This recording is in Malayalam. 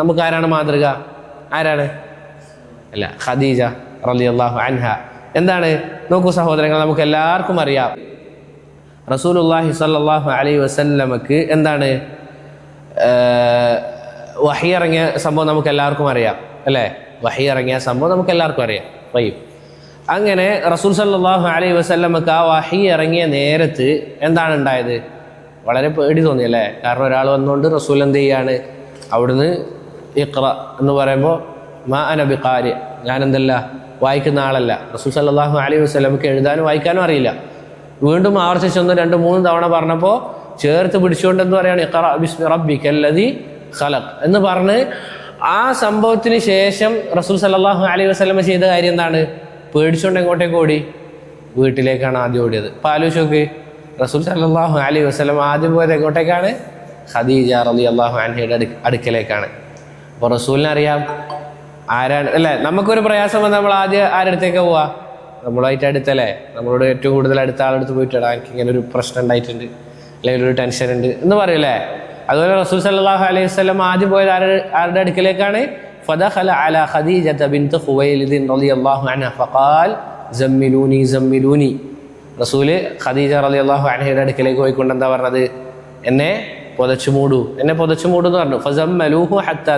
നമുക്ക് ആരാണ് മാതൃക? ആരാണ്? അല്ല, ഖദീജ റളിയല്ലാഹു അൻഹ. എന്താണ്? നോക്കൂ സഹോദരങ്ങൾ, നമുക്ക് എല്ലാവർക്കും അറിയാം റസൂലുള്ളാഹി സ്വല്ലല്ലാഹു അലൈഹി വസല്ലമക്ക് എന്താണ് വഹി ഇറങ്ങിയ സംഭവം നമുക്ക് എല്ലാവർക്കും അറിയാം അല്ലേ? വഹി ഇറങ്ങിയ സംഭവം നമുക്ക് എല്ലാവർക്കും അറിയാം. അങ്ങനെ റസൂൽ സല്ലല്ലാഹു അലൈഹി വസല്ലമക്ക് ആ വഹി ഇറങ്ങിയ നേരത്ത് എന്താണ് ഉണ്ടായത്? വളരെ പേടി തോന്നി അല്ലേ? കാരണം ഒരാൾ വന്നുകൊണ്ട് റസൂൽ എന്ത് ചെയ്യാണ്? അവിടുന്ന് ഇഖ്റ എന്ന് പറയുമ്പോൾ മാ അന ബിഖാരി, ഞാൻ എന്തല്ല വായിക്കുന്ന ആളല്ല. റസൂൽ സല്ലല്ലാഹു അലൈഹി വസല്ലമക്ക് എഴുതാനും വായിക്കാനും അറിയില്ല. വീണ്ടും ആവർത്തിച്ചൊന്ന് 2-3 തവണ പറഞ്ഞപ്പോൾ ചേർത്ത് പിടിച്ചുകൊണ്ട് എന്ന് പറയാണ് ഇഖ്റ ബിസ്മി റബ്ബിക്കല്ലദീ ഖലഖ് എന്ന് പറഞ്ഞ് ആ സംഭവത്തിന് ശേഷം റസൂൽ സല്ലല്ലാഹു അലൈഹി വസല്ലമ ചെയ്ത കാര്യം എന്താണ്? പേടിച്ചുകൊണ്ട് എങ്ങോട്ടേക്ക് ഓടി? വീട്ടിലേക്കാണ് ആദ്യം ഓടിയത്. അപ്പോൾ ആലോചിച്ച് നോക്ക്, റസൂൽ സല്ലല്ലാഹു അലൈഹി വസല്ലം ആദ്യം പോയത് എങ്ങോട്ടേക്കാണ്? ഖദീജ റളിയല്ലാഹു അൻഹയുടെ അടുക്കലേക്കാണ്. അപ്പോൾ റസൂലിനെ അറിയാം ആരാണ് അല്ലേ? നമുക്കൊരു പ്രയാസം വന്നാൽ നമ്മൾ ആദ്യം ആരടുത്തേക്ക് പോവാ? നമ്മളായിട്ട് അടുത്തല്ലേ? നമ്മളോട് ഏറ്റവും കൂടുതൽ അടുത്ത ആളെടുത്ത് പോയിട്ടാണ് എനിക്ക് ഇങ്ങനെ ഒരു പ്രശ്നം ഉണ്ടായിട്ടുണ്ട്, അല്ലെങ്കിൽ ഒരു ടെൻഷൻ ഉണ്ട് എന്ന് പറയൂലേ? അതുപോലെ റസൂൽ സല്ലല്ലാഹു അലൈഹി വസല്ലം ആദ്യം പോയത് ആരുടെ അടുക്കലേക്കാണ്? ഫദഖല അലാ ഖദീജത ബിൻത് ഖുവൈലിദ് റളിയല്ലാഹു അൻഹ ഫഖാൽ സമ്മിലൂനി സമ്മിലൂനി. റസൂല് ഖദീജ റളിയല്ലാഹു അൻഹയുടെ അടുക്കലേക്ക് പോയിക്കൊണ്ട് എന്താ പറഞ്ഞത്? എന്നെ പുതച്ചു മൂടൂ, എന്നെ പുതച്ചു മൂടൂ എന്ന് പറഞ്ഞു. ഫസമ്മലൂഹു ഹത്താ